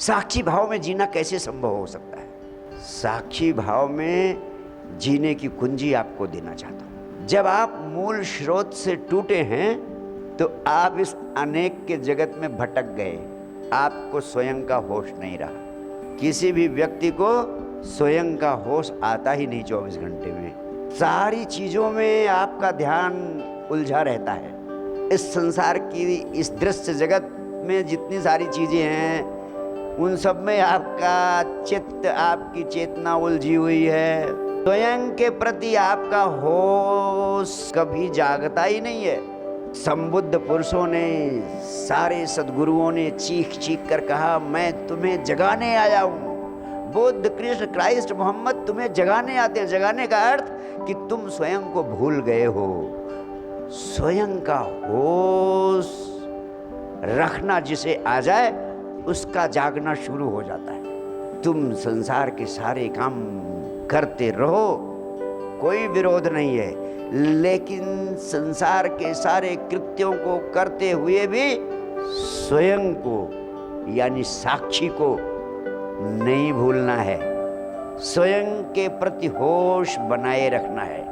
साक्षी भाव में जीना कैसे संभव हो सकता है? साक्षी भाव में जीने की कुंजी आपको देना चाहता हूं। जब आप मूल स्रोत से टूटे हैं तो आप इस अनेक के जगत में भटक गए, आपको स्वयं का होश नहीं रहा। किसी भी व्यक्ति को स्वयं का होश आता ही नहीं 24 घंटे में। सारी चीजों में आपका ध्यान उलझा रहता है। इस संसार की, इस दृश्य जगत में जितनी सारी चीजें हैं उन सब में आपका चित्त, आपकी चेतना उलझी हुई है। स्वयं के प्रति आपका होश कभी जागता ही नहीं है। संबुद्ध पुरुषों ने, सारे सद्गुरुओं ने चीख चीख कर कहा, मैं तुम्हें जगाने आया हूं। बुद्ध, कृष्ण, क्राइस्ट, मोहम्मद तुम्हें जगाने आते हैं। जगाने का अर्थ कि तुम स्वयं को भूल गए हो। स्वयं का होश रखना जिसे आ जाए उसका जागना शुरू हो जाता है। तुम संसार के सारे काम करते रहो, कोई विरोध नहीं है, लेकिन संसार के सारे कृत्यों को करते हुए भी स्वयं को यानी साक्षी को नहीं भूलना है। स्वयं के प्रति होश बनाए रखना है।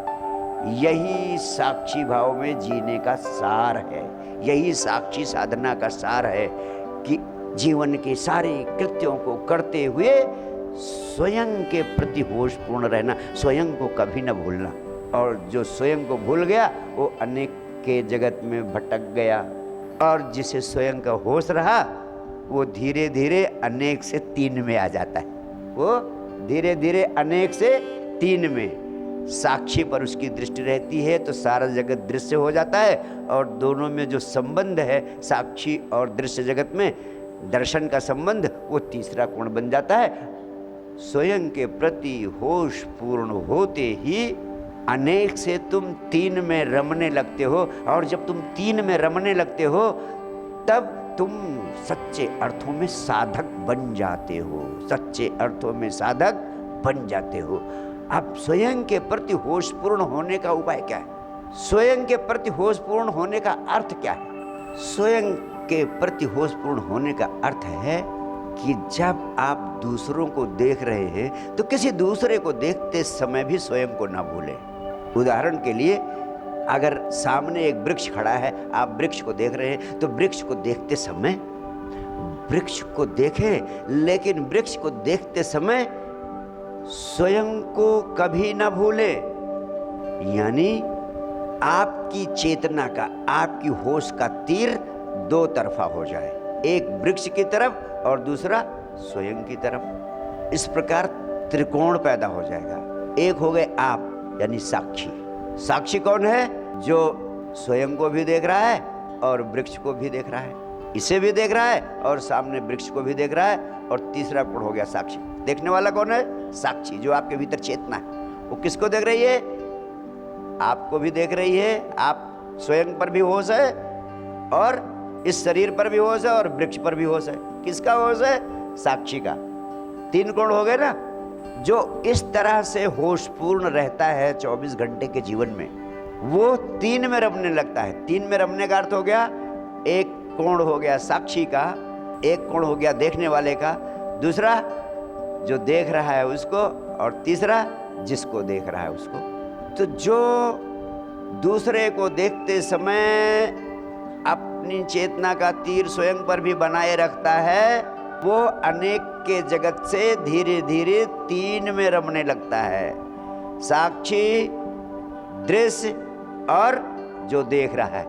यही साक्षी भाव में जीने का सार है। यही साक्षी साधना का सार है कि जीवन के सारे कृत्यों को करते हुए स्वयं के प्रति होश पूर्ण रहना, स्वयं को कभी न भूलना। और जो स्वयं को भूल गया वो अनेक के जगत में भटक गया, और जिसे स्वयं का होश रहा वो धीरे धीरे अनेक से तीन में आ जाता है। वो धीरे धीरे अनेक से तीन में साक्षी पर उसकी दृष्टि रहती है तो सारा जगत दृश्य हो जाता है। और दोनों में जो संबंध है साक्षी और दृश्य जगत में, दर्शन का संबंध, वो तीसरा कोण बन जाता है। स्वयं के प्रति होश पूर्ण होते ही अनेक से तुम तीन में रमने लगते हो। और जब तुम तीन में रमने लगते हो तब तुम सच्चे अर्थों में साधक बन जाते हो। सच्चे अर्थों में साधक बन जाते हो। अब स्वयं के प्रति होशपूर्ण होने का उपाय क्या है? स्वयं के प्रति होशपूर्ण होने का अर्थ क्या है? स्वयं के प्रति होशपूर्ण होने का अर्थ है कि जब आप दूसरों को देख रहे हैं तो किसी दूसरे को देखते समय भी स्वयं को ना भूलें। उदाहरण के लिए, अगर सामने एक वृक्ष खड़ा है, आप वृक्ष को देख रहे हैं, तो वृक्ष को देखते समय वृक्ष को देखें, लेकिन वृक्ष को देखते समय स्वयं को कभी ना भूलें। यानी आपकी चेतना का, आपकी होश का तीर दो तरफा हो जाए, एक वृक्ष की तरफ और दूसरा स्वयं की तरफ। इस प्रकार त्रिकोण पैदा हो जाएगा। एक हो गए आप यानी साक्षी। साक्षी कौन है? जो स्वयं को भी देख रहा है और वृक्ष को भी देख रहा है, इसे भी देख रहा है और सामने वृक्ष को भी देख रहा है। और तीसरा गुण हो गया साक्षी। देखने वाला कौन है? साक्षी। जो आपके भीतर चेतना है वो किसको देख रही है? आपको भी देख रही है। आप स्वयं पर भी होश है और इस शरीर पर भी होश है और वृक्ष पर भी होश है। किसका होश है? साक्षी का। तीन गुण हो गए ना। जो इस तरह से होशपूर्ण रहता है 24 घंटे के जीवन में, वो तीन में रमने लगता है। तीन में रमने का अर्थ हो गया, एक कोण हो गया साक्षी का, एक कोण हो गया देखने वाले का, दूसरा जो देख रहा है उसको, और तीसरा जिसको देख रहा है उसको। तो जो दूसरे को देखते समय अपनी चेतना का तीर स्वयं पर भी बनाए रखता है, वो अनेक के जगत से धीरे धीरे तीन में रमने लगता है। साक्षी, दृश्य और जो देख रहा है,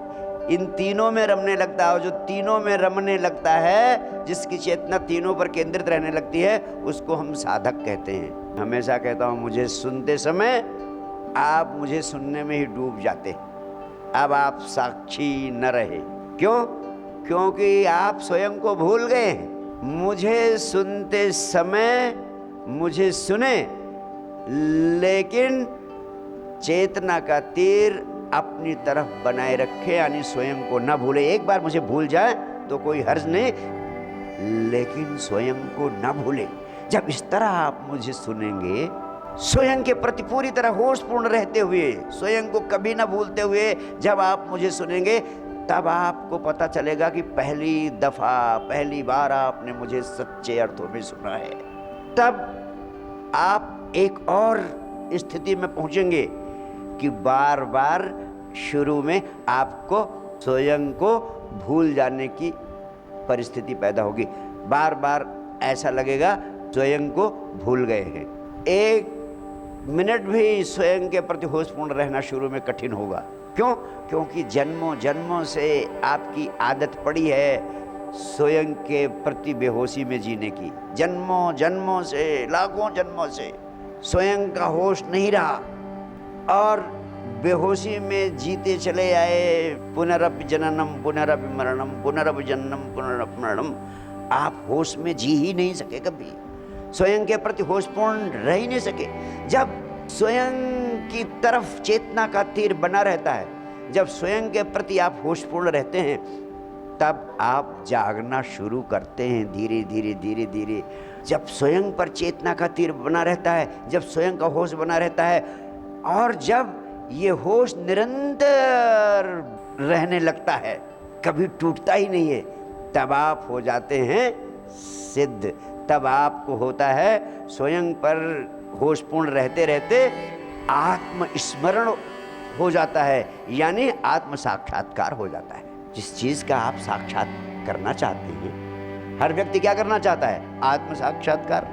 इन तीनों में रमने लगता है। और जो तीनों में रमने लगता है, जिसकी चेतना तीनों पर केंद्रित रहने लगती है, उसको हम साधक कहते हैं। हमेशा कहता हूँ, मुझे सुनते समय आप मुझे सुनने में ही डूब जाते। अब आप साक्षी न रहे। क्यों? क्योंकि आप स्वयं को भूल गए हैं। मुझे सुनते समय मुझे सुने, लेकिन चेतना का तीर अपनी तरफ बनाए रखे, यानी स्वयं को न भूले। एक बार मुझे भूल जाए तो कोई हर्ज नहीं, लेकिन स्वयं को न भूले। जब इस तरह आप मुझे सुनेंगे, स्वयं के प्रति पूरी तरह होशपूर्ण रहते हुए, स्वयं को कभी न भूलते हुए जब आप मुझे सुनेंगे, तब आपको पता चलेगा कि पहली दफा, पहली बार आपने मुझे सच्चे अर्थों में सुना है। तब आप एक और स्थिति में पहुंचेंगे कि बार बार शुरू में आपको स्वयं को भूल जाने की परिस्थिति पैदा होगी। बार बार ऐसा लगेगा स्वयं को भूल गए हैं। एक मिनट भी स्वयं के प्रति होशपूर्ण रहना शुरू में कठिन होगा। क्यों? क्योंकि जन्मों जन्मों से आपकी आदत पड़ी है स्वयं के प्रति बेहोशी में जीने की। जन्मों जन्मों से, लाखों जन्मों से स्वयं का होश नहीं रहा और बेहोशी में जीते चले आए। पुनरपि जननम पुनरपि मरणम पुनरपि जन्मम पुनरपि मरणम। आप होश में जी ही नहीं सके, कभी स्वयं के प्रति होशपूर्ण रह ही नहीं सके। जब स्वयं की तरफ चेतना का तीर बना रहता है, जब स्वयं के प्रति आप होशपूर्ण रहते हैं, तब आप जागना शुरू करते हैं धीरे धीरे धीरे धीरे। जब स्वयं पर चेतना का तीर बना रहता है, जब स्वयं का होश बना रहता है और जब ये होश निरंतर रहने लगता है, कभी टूटता ही नहीं है, तब आप हो जाते हैं सिद्ध। तब आपको होता है स्वयं पर होशपूर्ण रहते रहते आत्मस्मरण हो जाता है, यानी आत्म साक्षात्कार हो जाता है। जिस चीज का आप साक्षात करना चाहते हैं, हर व्यक्ति क्या करना चाहता है? आत्म साक्षात्कार।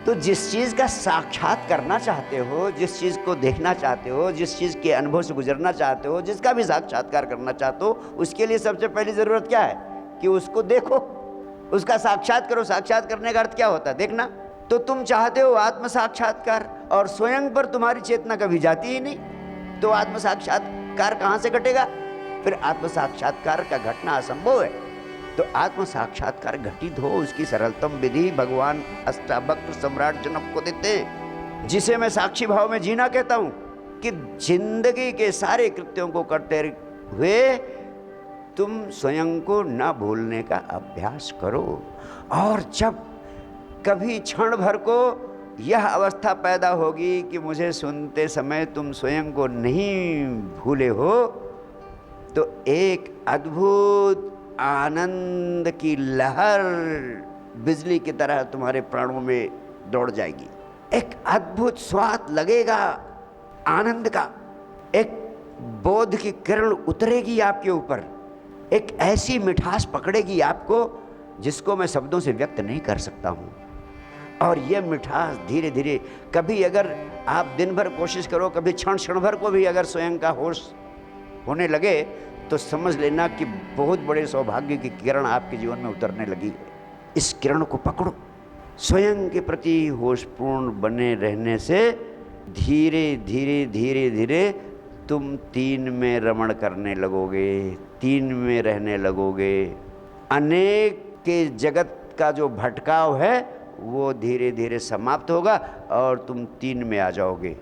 तो जिस चीज का साक्षात करना चाहते हो, जिस चीज को देखना चाहते हो, जिस चीज के अनुभव से गुजरना चाहते हो, जिसका भी साक्षात्कार करना चाहते हो, उसके लिए सबसे पहली जरूरत क्या है? कि उसको देखो, उसका साक्षात करो। साक्षात करने का अर्थ क्या होता है? देखना। तो तुम चाहते हो आत्म साक्षात्कार और स्वयं पर तुम्हारी चेतना कभी जाती ही नहीं, तो आत्म साक्षात्कार कहाँ से घटेगा? फिर आत्म साक्षात्कार का घटना असंभव है। तो आत्म साक्षात्कार घटित हो, उसकी सरलतम विधि भगवान अष्टावक्र सम्राट जनक को देते हैं, जिसे मैं साक्षी भाव में जीना कहता हूं। कि जिंदगी के सारे कृत्यों को करते हुए तुम स्वयं को न भूलने का अभ्यास करो। और जब कभी क्षण भर को यह अवस्था पैदा होगी कि मुझे सुनते समय तुम स्वयं को नहीं भूले हो, तो एक अद्भुत आनंद की लहर बिजली की तरह तुम्हारे प्राणों में दौड़ जाएगी। एक अद्भुत स्वाद लगेगा आनंद का, एक बोध की किरण उतरेगी आपके ऊपर, एक ऐसी मिठास पकड़ेगी आपको जिसको मैं शब्दों से व्यक्त नहीं कर सकता हूँ। और यह मिठास धीरे धीरे, कभी अगर आप दिन भर कोशिश करो, कभी क्षण क्षण भर को भी अगर स्वयं का होश होने लगे, तो समझ लेना कि बहुत बड़े सौभाग्य की किरण आपके जीवन में उतरने लगी है। इस किरण को पकड़ो। स्वयं के प्रति होशपूर्ण बने रहने से धीरे धीरे धीरे धीरे तुम तीन में रमण करने लगोगे, तीन में रहने लगोगे। अनेक के जगत का जो भटकाव है वो धीरे धीरे समाप्त होगा और तुम तीन में आ जाओगे।